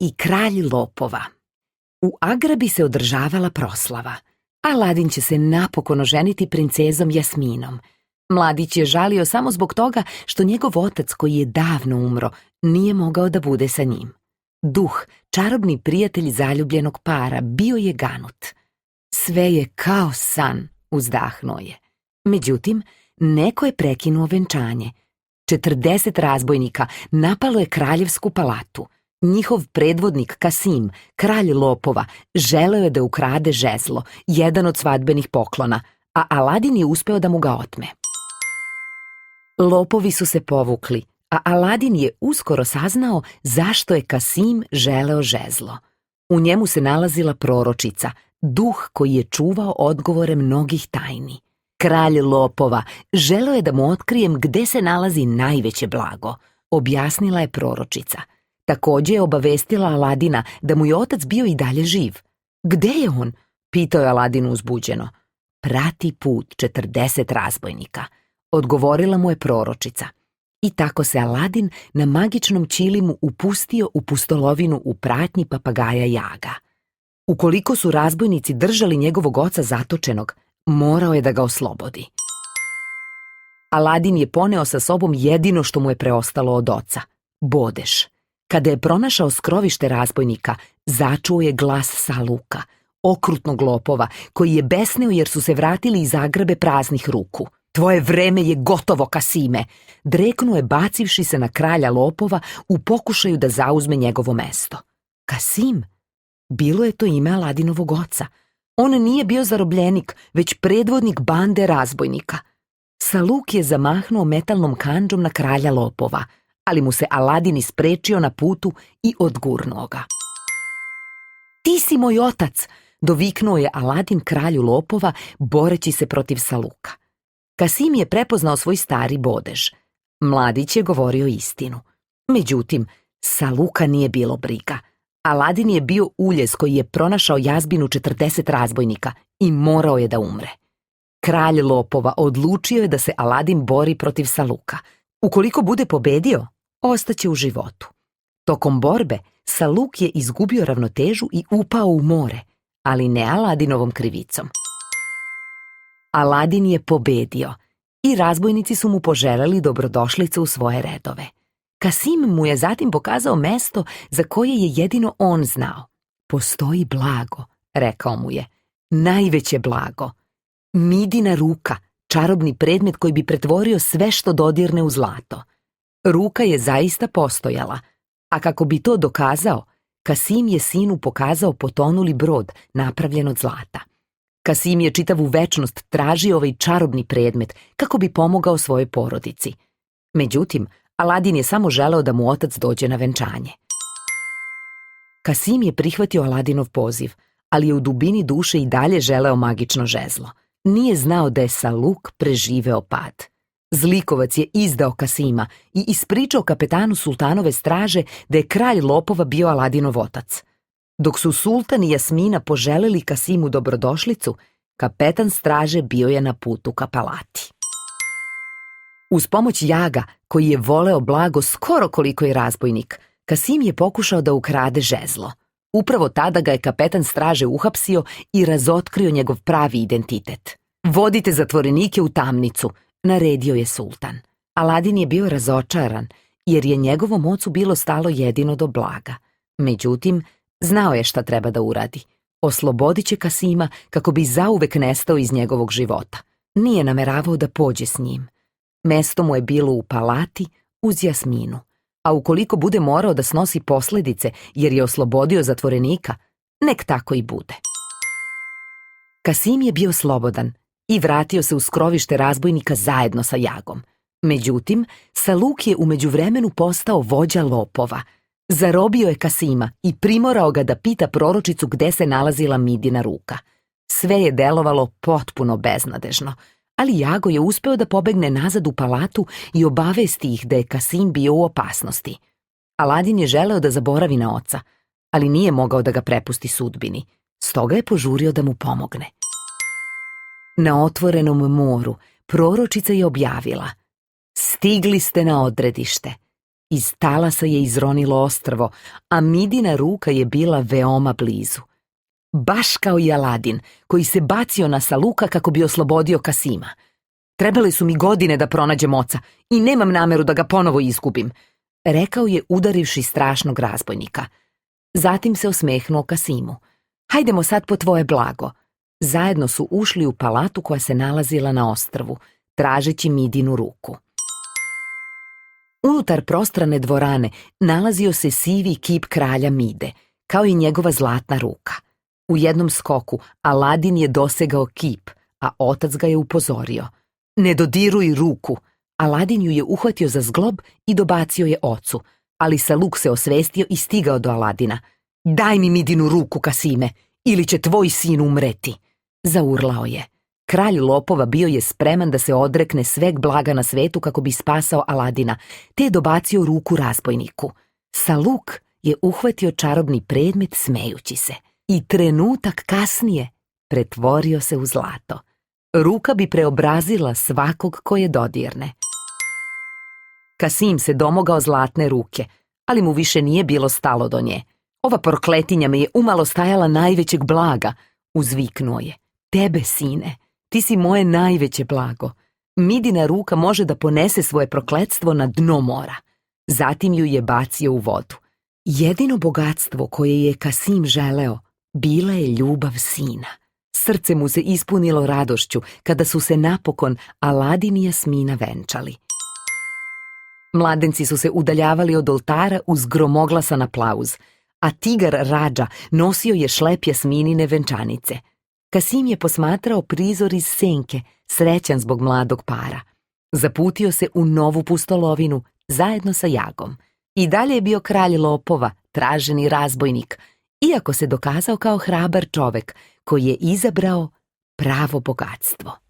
i kralj lopova. U Agrabi se održavala proslava. Aladin će se napokon oženiti princezom Jasminom. Mladić je žalio samo zbog toga što njegov otac, koji je davno umro, nije mogao da bude sa njim. Duh, čarobni prijatelj zaljubljenog para, bio je ganut. Sve je kao san, uzdahnuo je. Međutim, neko je prekinuo venčanje. 40 razbojnika napalo je kraljevsku palatu. Njihov predvodnik Kasim, kralj lopova, želeo je da ukrade žezlo, jedan od svadbenih poklona, a Aladin je uspeo da mu ga otme. Lopovi su se povukli, a Aladin je uskoro saznao zašto je Kasim želeo žezlo. U njemu se nalazila proročica, duh koji je čuvao odgovore mnogih tajni. Kralj lopova želeo je da mu otkrijem gde se nalazi najveće blago, objasnila je proročica. Također je obavestila Aladina da mu je otac bio i dalje živ. Gde je on? Pitao je Aladin uzbuđeno. Prati put 40 razbojnika, odgovorila mu je proročica. I tako se Aladin na magičnom ćilimu upustio u pustolovinu u pratnji papagaja Jaga. Ukoliko su razbojnici držali njegovog oca zatočenog, morao je da ga oslobodi. Aladin je poneo sa sobom jedino što mu je preostalo od oca, bodeš. Kada je pronašao skrovište razbojnika, začuo je glas Saluka, okrutnog lopova, koji je besneo jer su se vratili iz Agrabe praznih ruku. Tvoje vreme je gotovo, Kasime, dreknuo je bacivši se na kralja lopova u pokušaju da zauzme njegovo mesto. Kasim? Bilo je to ime Aladinovog oca. On nije bio zarobljenik, već predvodnik bande razbojnika. Saluk je zamahnuo metalnom kandžom na kralja lopova, ali mu se Aladin isprečio na putu i odgurnuo ga. Ti si moj otac, doviknuo je Aladin kralju lopova, boreći se protiv Saluka. Kasim je prepoznao svoj stari bodež. Mladić je govorio istinu. Međutim, Saluka nije bilo briga. Aladin je bio uljez koji je pronašao jazbinu 40 razbojnika i morao je da umre. Kralj lopova odlučio je da se Aladin bori protiv Saluka. Ukoliko bude pobedio, ostaće u životu. Tokom borbe, Saluk je izgubio ravnotežu i upao u more, ali ne Aladinovom krivicom. Aladin je pobedio i razbojnici su mu poželeli dobrodošlicu u svoje redove. Kasim mu je zatim pokazao mesto za koje je jedino on znao. Postoji blago, rekao mu je, najveće blago. Midina ruka, čarobni predmet koji bi pretvorio sve što dodirne u zlato. Ruka je zaista postojala, a kako bi to dokazao, Kasim je sinu pokazao potonuli brod napravljen od zlata. Kasim je čitavu večnost tražio ovaj čarobni predmet kako bi pomogao svojoj porodici. Međutim, Aladin je samo želeo da mu otac dođe na venčanje. Kasim je prihvatio Aladinov poziv, ali je u dubini duše i dalje želeo magično žezlo. Nije znao da je Saluk preživeo pad. Zlikovac je izdao Kasima i ispričao kapetanu sultanove straže da je kralj lopova bio Aladinov otac. Dok su sultan i Jasmina poželeli Kasimu dobrodošlicu, kapetan straže bio je na putu ka palati. Uz pomoć Jaga, koji je voleo blago skoro koliko je razbojnik, Kasim je pokušao da ukrade žezlo. Upravo tada ga je kapetan straže uhapsio i razotkrio njegov pravi identitet. Vodite zatvorenike u tamnicu, naredio je sultan. Aladin je bio razočaran, jer je njegovom ocu bilo stalo jedino do blaga. Međutim, znao je šta treba da uradi. Oslobodit će Kasima kako bi zauvek nestao iz njegovog života. Nije nameravao da pođe s njim. Mesto mu je bilo u palati uz Jasminu, a ukoliko bude morao da snosi posljedice jer je oslobodio zatvorenika, nek tako i bude. Kasim je bio slobodan i vratio se u skrovište razbojnika zajedno sa Jagom. Međutim, Saluk je u međuvremenu postao vođa lopova. Zarobio je Kasima i primorao ga da pita proročicu gde se nalazila Midina ruka. Sve je delovalo potpuno beznadežno, ali Jago je uspeo da pobegne nazad u palatu i obavesti ih da je Kasim bio u opasnosti. Aladin je želeo da zaboravi na oca, ali nije mogao da ga prepusti sudbini, stoga je požurio da mu pomogne. Na otvorenom moru proročica je objavila: Stigli ste na odredište. Iz talasa je izronilo ostrvo, a Midina ruka je bila veoma blizu. Baš kao i Aladin, koji se bacio na Saluka kako bi oslobodio Kasima. Trebale su mi godine da pronađem oca i nemam nameru da ga ponovo izgubim, rekao je udarivši strašnog razbojnika. Zatim se osmehnuo Kasimu. Hajdemo sad po tvoje blago. Zajedno su ušli u palatu koja se nalazila na ostrvu, tražeći Midinu ruku. Unutar prostrane dvorane nalazio se sivi kip kralja Mide, kao i njegova zlatna ruka. U jednom skoku Aladin je dosegao kip, a otac ga je upozorio. Ne dodiruj ruku. Aladin ju je uhvatio za zglob i dobacio je ocu, ali Saluk se osvestio i stigao do Aladina. Daj mi Midinu ruku, Kasime, ili će tvoj sin umreti, zaurlao je. Kralj lopova bio je spreman da se odrekne sveg blaga na svetu kako bi spasao Aladina, te je dobacio ruku razbojniku. Saluk je uhvatio čarobni predmet smejući se i trenutak kasnije pretvorio se u zlato. Ruka bi preobrazila svakog ko je dodirne. Kasim se domogao zlatne ruke, ali mu više nije bilo stalo do nje. Ova prokletinja me je umalo stajala najvećeg blaga, uzviknuo je. Tebe, sine, ti si moje najveće blago. Midina ruka može da ponese svoje prokletstvo na dno mora. Zatim ju je bacio u vodu. Jedino bogatstvo koje je Kasim želeo bila je ljubav sina. Srce mu se ispunilo radošću kada su se napokon Aladin i Jasmina venčali. Mladenci su se udaljavali od oltara uz gromoglasan aplauz, a tigar Radža nosio je šlep Jasminine venčanice. Kasim je posmatrao prizor iz senke, srećan zbog mladog para. Zaputio se u novu pustolovinu zajedno sa Jagom. I dalje je bio kralj lopova, traženi razbojnik, iako se dokazao kao hrabar čovek koji je izabrao pravo bogatstvo.